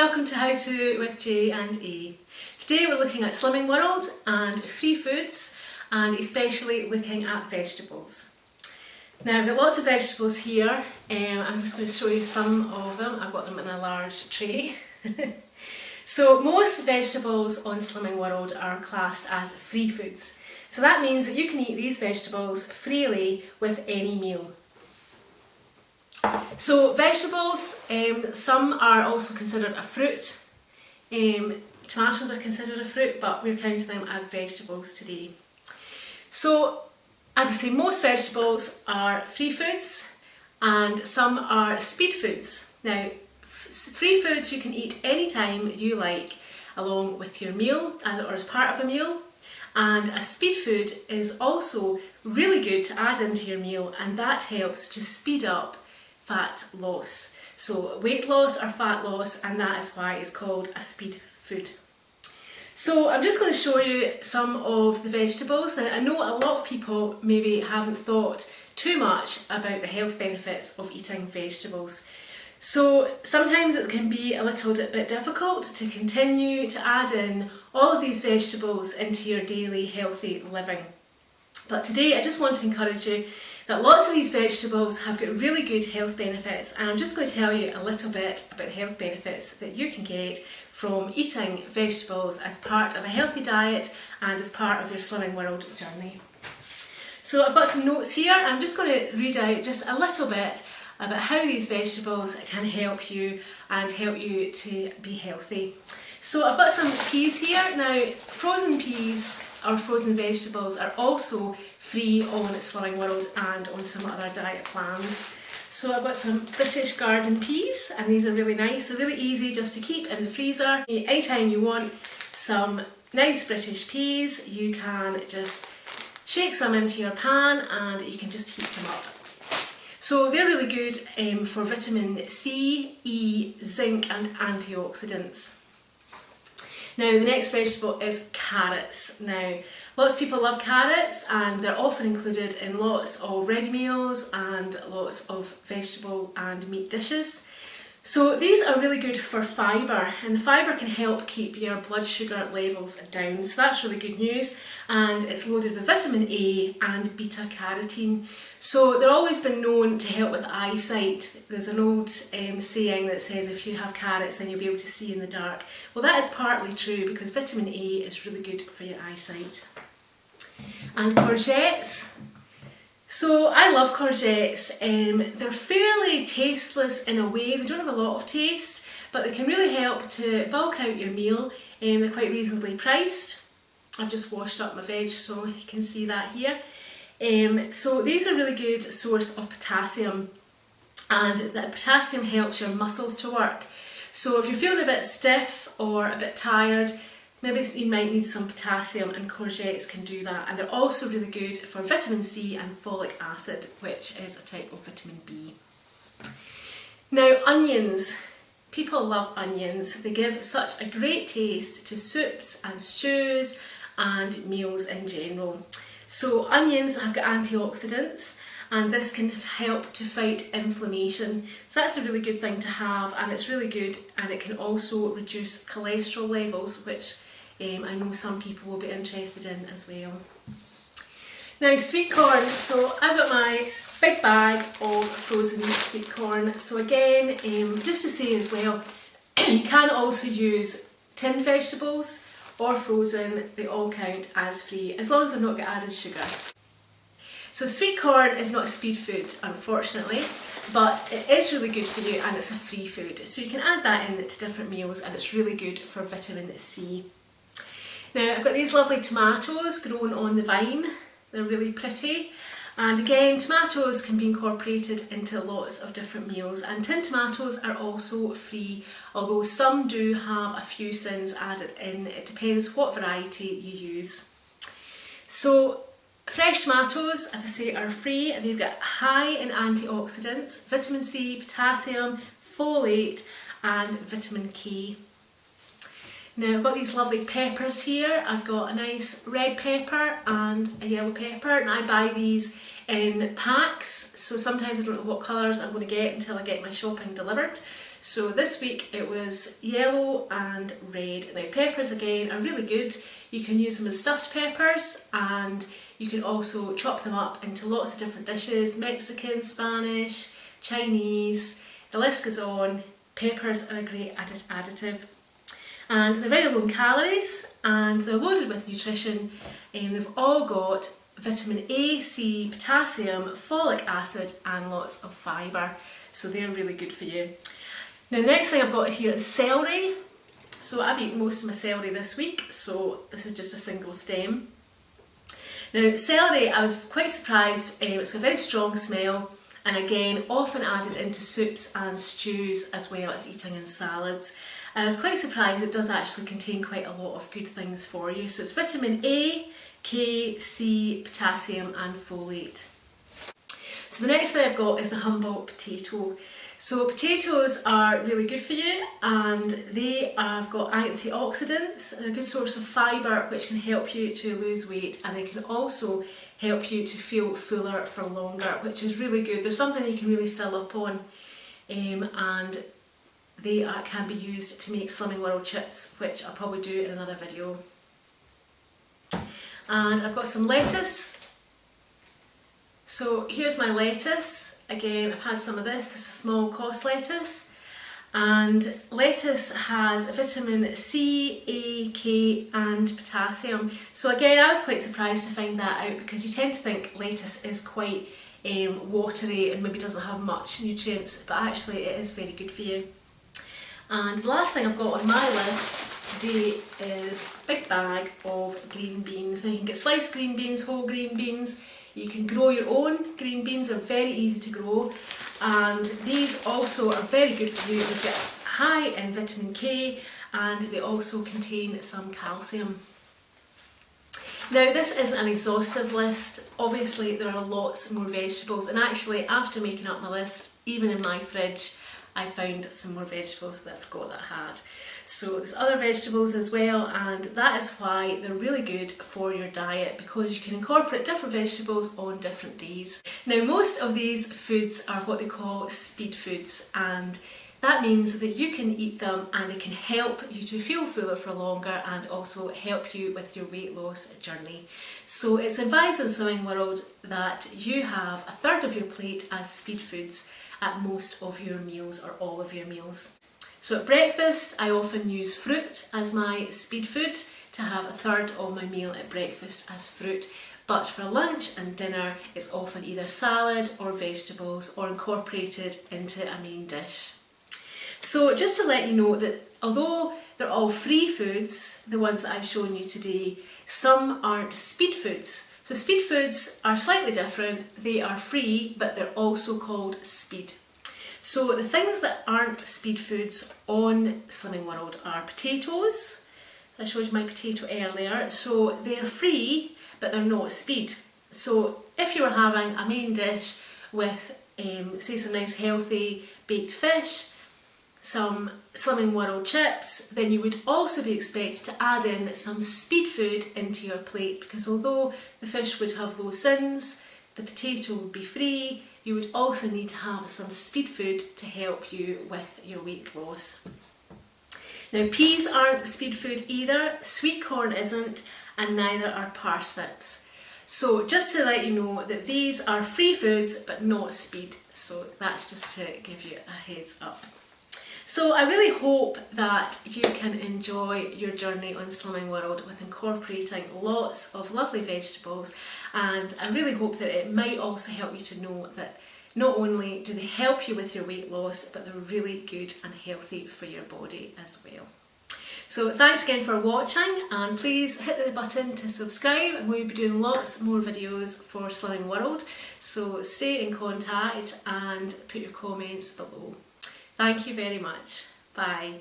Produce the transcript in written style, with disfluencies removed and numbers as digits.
welcome to How To with J and A. Today we're looking at Slimming World and free foods, and especially looking at vegetables. Now I've got lots of vegetables here. I'm just going to show you some of them. I've got them in a large tray. So most vegetables on Slimming World are classed as free foods. So that means that you can eat these vegetables freely with any meal. So vegetables, some are also considered a fruit. Tomatoes are considered a fruit, but we're counting them as vegetables today. So, as I say, most vegetables are free foods and some are speed foods. Now, free foods you can eat anytime you like along with your meal or as part of a meal. And a speed food is also really good to add into your meal, and that helps to speed up fat loss. So weight loss or fat loss, and that is why it's called a speed food. So I'm just going to show you some of the vegetables. Now I know a lot of people maybe haven't thought too much about the health benefits of eating vegetables. So sometimes it can be a little bit difficult to continue to add in all of these vegetables into your daily healthy living. But today I just want to encourage you that lots of these vegetables have got really good health benefits, and I'm just going to tell you a little bit about the health benefits that you can get from eating vegetables as part of a healthy diet and as part of your Slimming World journey. So I've got some notes here. I'm just going to read out just a little bit about how these vegetables can help you and help you to be healthy. So I've got some peas here. Now frozen peas or frozen vegetables are also free on Slimming World and on some other diet plans. So I've got some British garden peas, and these are really nice. They're really easy just to keep in the freezer. Anytime you want some nice British peas, you can just shake some into your pan and you can just heat them up. So they're really good for vitamin C, E, zinc and antioxidants. Now the next vegetable is carrots. Now lots of people love carrots, and they're often included in lots of ready meals and lots of vegetable and meat dishes. So these are really good for fibre, and the fibre can help keep your blood sugar levels down. So that's really good news, and it's loaded with vitamin A and beta carotene. So they've always been known to help with eyesight. There's an old saying that says if you have carrots then you'll be able to see in the dark. Well, that is partly true because vitamin A is really good for your eyesight. And courgettes. So I love courgettes. They're fairly tasteless in a way. They don't have a lot of taste, but they can really help to bulk out your meal. They're quite reasonably priced. I've just washed up my veg so you can see that here. So these are a really good source of potassium, and that potassium helps your muscles to work. So if you're feeling a bit stiff or a bit tired, maybe you might need some potassium, and courgettes can do that. And they're also really good for vitamin C and folic acid, which is a type of vitamin B. Now onions. People love onions. They give such a great taste to soups and stews and meals in general. So onions have got antioxidants, and this can help to fight inflammation. So that's a really good thing to have, and it's really good, and it can also reduce cholesterol levels, which I know some people will be interested in as well. Now sweet corn. So I've got my big bag of frozen sweet corn. So again, just to say as well, you can also use tinned vegetables or frozen. They all count as free as long as they've not got added sugar. So sweet corn is not a speed food, unfortunately, but it is really good for you, and it's a free food. So you can add that in to different meals, and it's really good for vitamin C. Now I've got these lovely tomatoes grown on the vine. They're really pretty, and again tomatoes can be incorporated into lots of different meals, and tinned tomatoes are also free, although some do have a few sins added in. It depends what variety you use. So fresh tomatoes, as I say, are free, and they've got high in antioxidants, vitamin C, potassium, folate and vitamin K. Now I've got these lovely peppers here. I've got a nice red pepper and a yellow pepper, and I buy these in packs, so sometimes I don't know what colours I'm going to get until I get my shopping delivered. So this week it was yellow and red. Now peppers again are really good. You can use them as stuffed peppers, and you can also chop them up into lots of different dishes, Mexican, Spanish, Chinese, the list goes on. Peppers are a great additive. And they're very low in calories and they're loaded with nutrition. They've all got vitamin A, C, potassium, folic acid and lots of fibre. So they're really good for you. Now the next thing I've got here is celery. So I've eaten most of my celery this week, so this is just a single stem. Now celery, I was quite surprised, it's a very strong smell, and again often added into soups and stews as well as eating in salads. And I was quite surprised it does actually contain quite a lot of good things for you. So it's vitamin A, K, C, potassium and folate. So the next thing I've got is the humble potato. So potatoes are really good for you, and they have got antioxidants. They're a good source of fibre which can help you to lose weight, and they can also help you to feel fuller for longer, which is really good. There's something you can really fill up on, and they can be used to make Slimming World chips, which I'll probably do in another video. And I've got some lettuce. So here's my lettuce. Again, I've had some of this. It's a small cost lettuce. And lettuce has vitamin C, A, K and potassium. So again, I was quite surprised to find that out, because you tend to think lettuce is quite watery and maybe doesn't have much nutrients, but actually it is very good for you. And the last thing I've got on my list today is a big bag of green beans. Now you can get sliced green beans, whole green beans, you can grow your own. Green beans are very easy to grow, and these also are very good for you. They get high in vitamin K and they also contain some calcium. Now this isn't an exhaustive list, obviously there are lots more vegetables, and actually after making up my list, even in my fridge, I found some more vegetables that I forgot that I had. So there's other vegetables as well, and that is why they're really good for your diet, because you can incorporate different vegetables on different days. Now most of these foods are what they call speed foods, and that means that you can eat them and they can help you to feel fuller for longer and also help you with your weight loss journey. So it's advised in Slimming World that you have a third of your plate as speed foods at most of your meals or all of your meals. So at breakfast I often use fruit as my speed food, to have a third of my meal at breakfast as fruit. But for lunch and dinner it's often either salad or vegetables or incorporated into a main dish. So just to let you know that although they're all free foods, the ones that I've shown you today, some aren't speed foods. So speed foods are slightly different. They are free, but they're also called speed. So the things that aren't speed foods on Slimming World are potatoes. I showed you my potato earlier. So they're free, but they're not speed. So if you were having a main dish with, say, some nice healthy baked fish, some Slimming World chips, then you would also be expected to add in some speed food into your plate, because although the fish would have low sins, the potato would be free, you would also need to have some speed food to help you with your weight loss. Now peas aren't speed food either, sweet corn isn't, and neither are parsnips. So just to let you know that these are free foods but not speed, so that's just to give you a heads up. So I really hope that you can enjoy your journey on Slimming World with incorporating lots of lovely vegetables, and I really hope that it might also help you to know that not only do they help you with your weight loss, but they're really good and healthy for your body as well. So thanks again for watching, and please hit the button to subscribe, and we'll be doing lots more videos for Slimming World. So stay in contact and put your comments below. Thank you very much. Bye.